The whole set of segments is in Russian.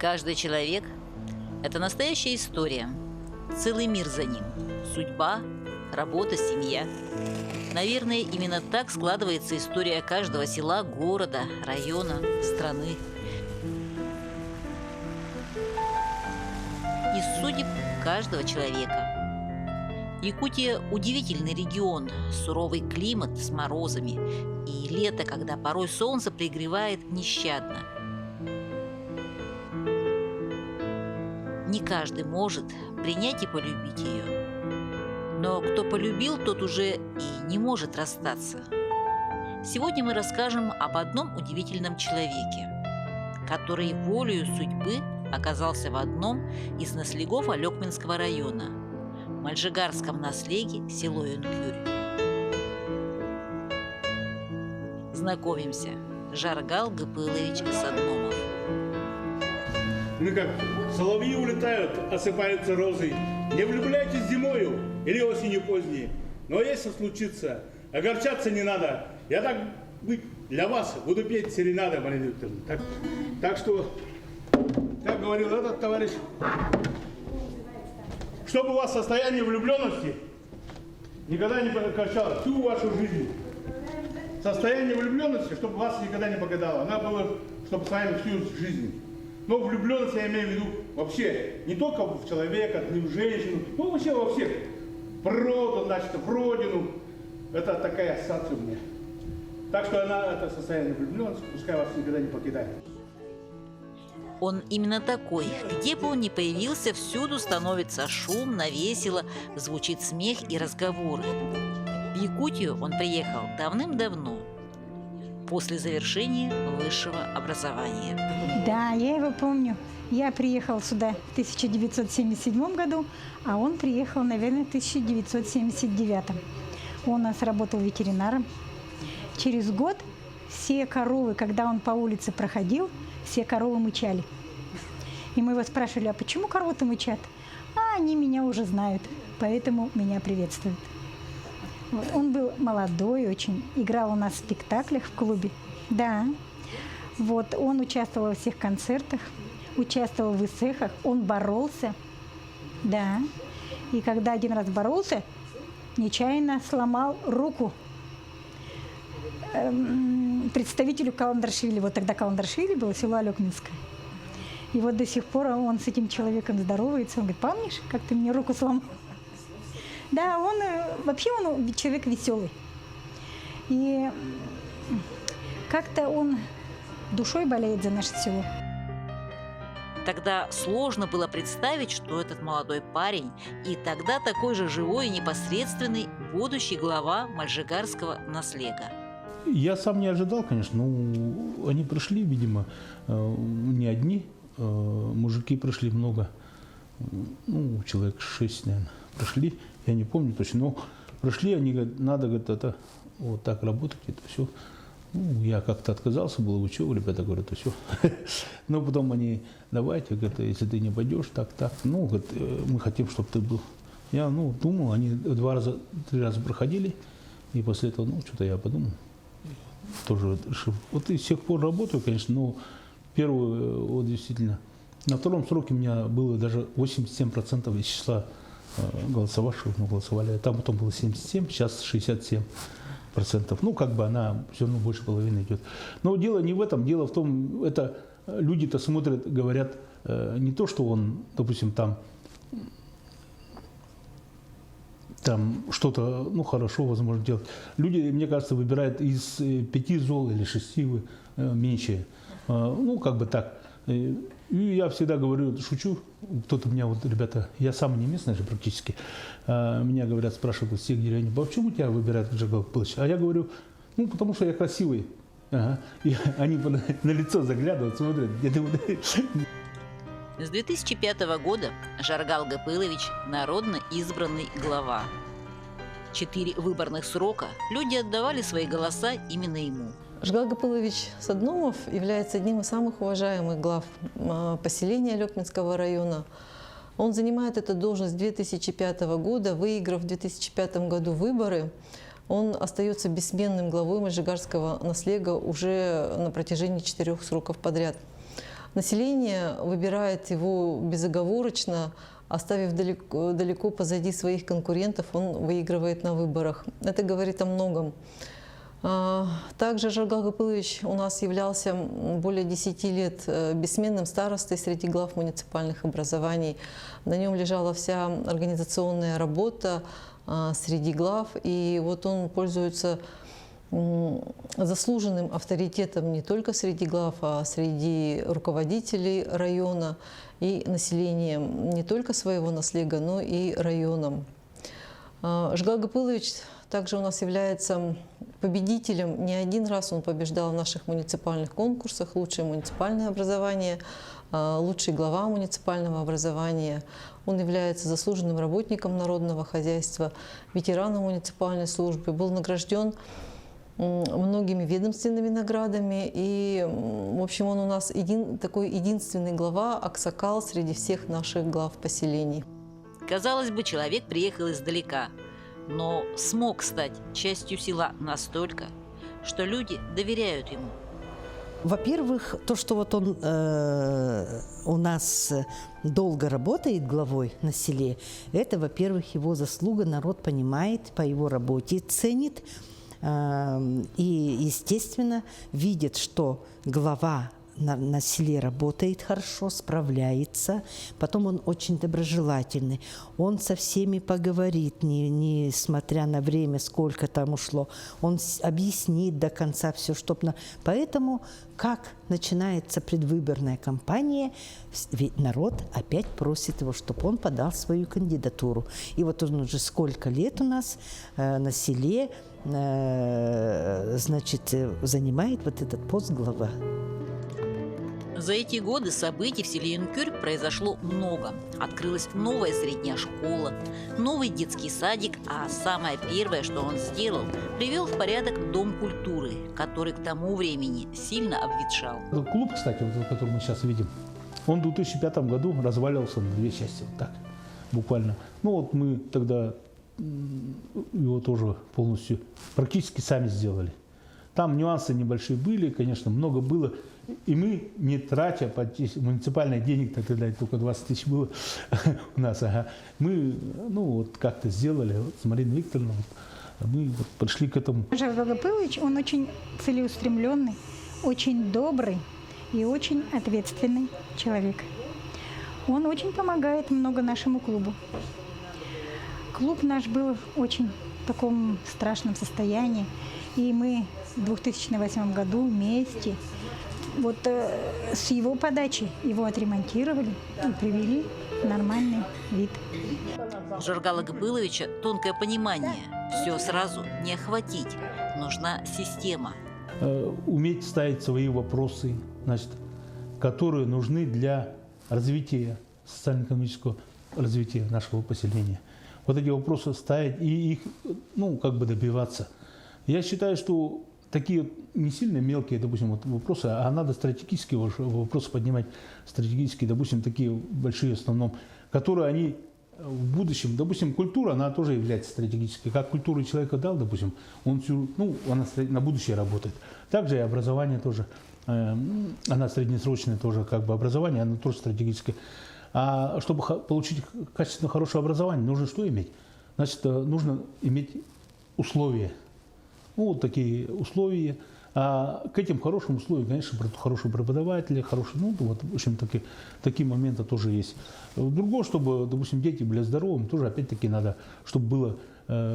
Каждый человек – это настоящая история, целый мир за ним, судьба, работа, семья. Наверное, именно так складывается история каждого села, города, района, страны. Из судеб каждого человека. Якутия – удивительный регион, суровый климат с морозами и лето, когда порой солнце пригревает нещадно. Не каждый может принять и полюбить ее. Но кто полюбил, тот уже и не может расстаться. Сегодня мы расскажем об одном удивительном человеке, который волею судьбы оказался в одном из наслегов Алекминского района – Мальжигарском наслеге, село Юнкюрь. Знакомимся. Жаргал Гапылович Садномов. Ну как, соловьи улетают, осыпаются розы. Не влюбляйтесь зимою или осенью поздней. Но если случится, огорчаться не надо. Я так быть для вас буду петь серенады, Марина Викторовна. Так что, как говорил этот товарищ, чтобы у вас состояние влюбленности никогда не прекращалось всю вашу жизнь. Состояние влюбленности, чтобы вас никогда не покидало. Она была, чтобы с вами всю жизнь. Но влюбленность я имею в виду вообще, не только в человека, в женщину, но вообще во всех. В природу, значит, в родину. Это такая ассоциация у меня. Так что она, это состояние влюбленности, пускай вас никогда не покидает. Он именно такой. Где бы он ни появился, всюду становится шумно, весело, звучит смех и разговоры. В Якутию он приехал давным-давно, после завершения высшего образования. Да, я его помню. Я приехал сюда в 1977 году, а он приехал, наверное, в 1979. Он у нас работал ветеринаром. Через год все коровы, когда он по улице проходил, все коровы мычали. И мы его спрашивали, а почему коровы-то мычат? А они меня уже знают, поэтому меня приветствуют. Вот. Он был молодой очень, играл у нас в спектаклях в клубе. Да. Вот. Он участвовал во всех концертах, участвовал в эссехах, он боролся. Да. И когда один раз боролся, нечаянно сломал руку представителю Каландаршвили. Вот тогда Каландаршвили было село Алекминское. И вот до сих пор он с этим человеком здоровается. Он говорит, помнишь, как ты мне руку сломал? Да, он вообще он человек веселый. И как-то он душой болеет за наше село. Тогда сложно было представить, что этот молодой парень и тогда такой же живой и непосредственный будущий глава Мальжигарского наслега. Я сам не ожидал, конечно, но они пришли, видимо, не одни, мужики пришли много, человек 6, наверное, пришли, я не помню точно, но пришли, они говорят, надо, говорят, это вот так работать, это все. Я как-то отказался, было, вы что, ребята, говорят, это все. Но потом они, давайте, говорят, если ты не пойдешь, так, говорят, мы хотим, чтобы ты был. Я, думал, они 2-3 раза проходили, и после этого, что-то я подумал. Тоже решил. Вот и с тех пор работаю, конечно, но первую, вот действительно, на втором сроке у меня было даже 87% из числа голосовавших, голосовали. Там потом было 77, сейчас 67%. Она все равно больше половины идет. Но дело не в этом, дело в том, это люди-то смотрят, говорят, не то, что он, допустим, там что-то, хорошо, возможно, делать. Люди, мне кажется, выбирают из 5 зол или 6 меньшее. Так. И я всегда говорю, шучу, кто-то меня, ребята, я сам не местный же практически, меня говорят, спрашивают из всех деревень, почему тебя выбирают Жаргал Гапылович? А я говорю, потому что я красивый. Ага. И они на лицо заглядывают, смотрят. Я думаю, С 2005 года Жаргал Гапылович – народно избранный глава. 4 выборных срока люди отдавали свои голоса именно ему. Жаргал Гапылович Садномов является одним из самых уважаемых глав поселения Алекминского района. Он занимает эту должность с 2005 года, выиграв в 2005 году выборы. Он остается бессменным главой Мальжигарского наслега уже на протяжении 4 сроков подряд. Население выбирает его безоговорочно, оставив далеко позади своих конкурентов, он выигрывает на выборах. Это говорит о многом. Также Жаргал Гапылович у нас являлся более 10 лет бессменным старостой среди глав муниципальных образований. На нем лежала вся организационная работа среди глав, и вот он пользуется заслуженным авторитетом не только среди глав, а среди руководителей района и населения не только своего наследия, но и районом. Жаргал Гапылович также у нас является победителем. Не один раз он побеждал в наших муниципальных конкурсах: лучшее муниципальное образование, лучший глава муниципального образования. Он является заслуженным работником народного хозяйства, ветераном муниципальной службы, был награжден многими ведомственными наградами. И, в общем, он у нас такой единственный глава, аксакал среди всех наших глав поселений. Казалось бы, человек приехал издалека, но смог стать частью села настолько, что люди доверяют ему. Во-первых, то, что вот он у нас долго работает главой на селе, это, во-первых, его заслуга, народ понимает по его работе, ценит и, естественно, видит, что глава на селе работает хорошо, справляется. Потом он очень доброжелательный. Он со всеми поговорит, несмотря на время, сколько там ушло. Он объяснит до конца все, чтобы... Поэтому, как начинается предвыборная кампания, ведь народ опять просит его, чтобы он подал свою кандидатуру. И вот он уже сколько лет у нас на селе, значит, занимает вот этот пост глава. За эти годы событий в селе Юнкюрк произошло много. Открылась новая средняя школа, новый детский садик, а самое первое, что он сделал, привел в порядок Дом культуры, который к тому времени сильно обветшал. Клуб, кстати, вот, который мы сейчас видим, он в 2005 году разваливался на две части, вот так, буквально. Ну вот мы тогда его тоже полностью практически сами сделали. Там нюансы небольшие были, конечно, много было. И мы, не тратя муниципальных денег, тогда только 20 тысяч было у нас, мы вот как-то сделали, вот, с Мариной Викторовной, мы вот пришли к этому. Жаргал Гапылович, он очень целеустремленный, очень добрый и очень ответственный человек. Он очень помогает много нашему клубу. Клуб наш был в очень таком страшном состоянии, и мы в 2008 году вместе вот с его подачи его отремонтировали и привели в нормальный вид. У Жаргала Гапыловича тонкое понимание. Все сразу не охватить. Нужна система. Уметь ставить свои вопросы, значит, которые нужны для развития, социально-экономического развития нашего поселения. Вот эти вопросы ставить и их, как бы добиваться. Я считаю, что такие не сильно мелкие, допустим, вот вопросы, а надо стратегические вопросы поднимать, стратегические, допустим, такие большие в основном, которые они в будущем, допустим, культура, она тоже является стратегической. Как культуру человека дал, допустим, он она на будущее работает. Также и образование тоже, она среднесрочное тоже, как бы образование, оно тоже стратегическое. А чтобы получить качественно хорошее образование, нужно что иметь? Значит, нужно иметь условия. Вот такие условия. А к этим хорошим условиям, конечно, хорошие преподаватели, хорошие, вот, в общем, такие моменты тоже есть. Другое, чтобы, допустим, дети были здоровыми, тоже опять-таки надо, чтобы было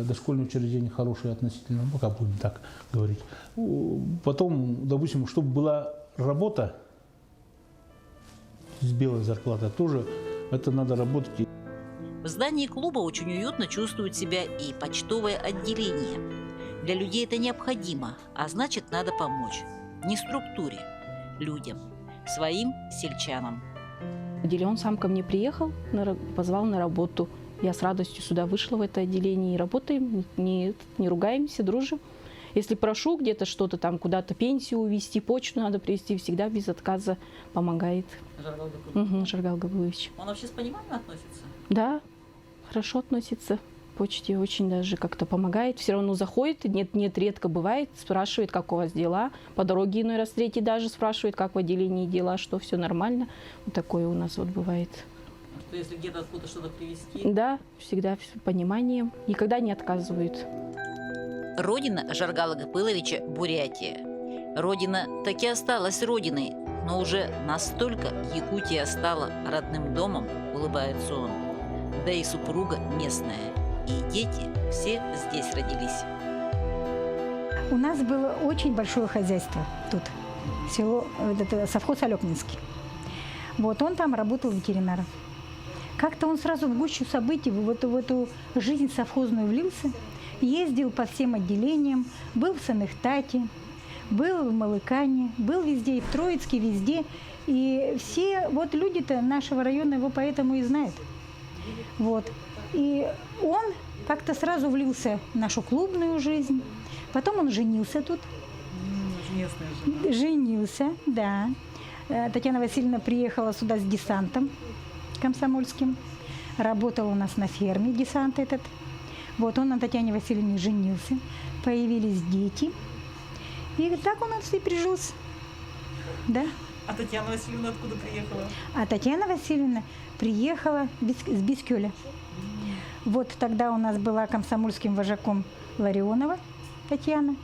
дошкольное учреждение хорошее относительно, пока будем так говорить. Потом, допустим, чтобы была работа с белой зарплатой, тоже это надо работать. В здании клуба очень уютно чувствует себя и почтовое отделение. Для людей это необходимо, а значит, надо помочь. Не структуре, людям, своим сельчанам. Он сам ко мне приехал, позвал на работу. Я с радостью сюда вышла в это отделение и работаем, не ругаемся, дружим. Если прошу где-то что-то там, куда-то пенсию увезти, почту надо привезти, всегда без отказа помогает. Жаргал Гапылович. Жаргал Гапылович. Он вообще с пониманием относится? Да, хорошо относится, почте очень даже как-то помогает. Все равно заходит, нет, редко бывает, спрашивает, как у вас дела. По дороге иной раз третий даже спрашивает, как в отделении дела, что все нормально. Вот такое у нас вот бывает. Что если где-то откуда что-то привезти? Да, всегда с пониманием, никогда не отказывают. Родина Жаргала Гапыловича – Бурятия. Родина так и осталась родиной, но уже настолько Якутия стала родным домом, улыбается он. Да и супруга местная, и дети все здесь родились. У нас было очень большое хозяйство тут, село, это совхоз Алёкминский. Вот он там работал ветеринаром. Как-то он сразу в гущу событий, в эту жизнь совхозную влился, ездил по всем отделениям, был в Саныхтате, был в Малыкане, был везде, и в Троицке, везде. И все вот люди-то нашего района его поэтому и знают. Вот. И он как-то сразу влился в нашу клубную жизнь. Потом он женился тут. Женился, да. Татьяна Васильевна приехала сюда с десантом комсомольским. Работал у нас на ферме десант этот. Вот он на Татьяне Васильевне женился. Появились дети. И так он у нас и прижился. Да. А Татьяна Васильевна откуда приехала? А Татьяна Васильевна приехала с Бискюля. Вот тогда у нас была комсомольским вожаком Ларионова Татьяна.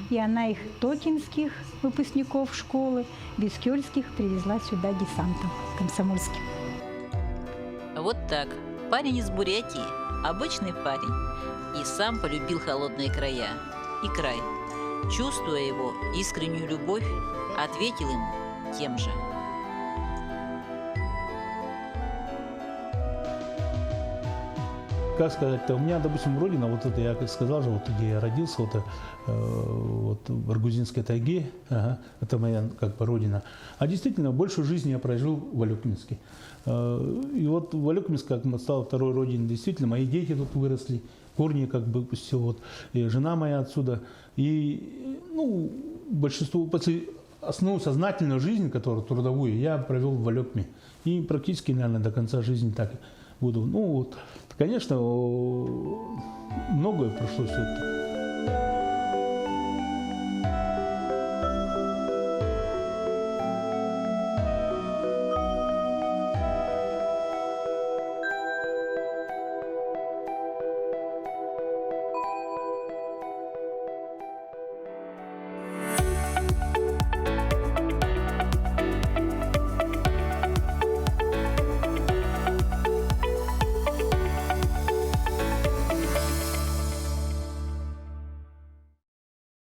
И она их токинских выпускников школы, бискюльских, привезла сюда десантом комсомольским. Вот так. Парень из Бурятии, обычный парень, и сам полюбил холодные края и край. Чувствуя его искреннюю любовь, ответил ему тем же. Как сказать-то, у меня, допустим, родина, вот это я как сказал же, вот где я родился, вот в Аргузинской тайге, это моя как бы родина. А действительно, большую жизнь я прожил в Алёкминске. И вот в Алёкминске, как стал второй родиной, действительно, мои дети тут выросли, корни как бы все, вот, и жена моя отсюда. И, ну, большинство, основную сознательную жизнь, которую трудовую, я провел в Алёкме. И практически, наверное, до конца жизни так буду. Ну, вот, конечно, многое пришлось. Вот,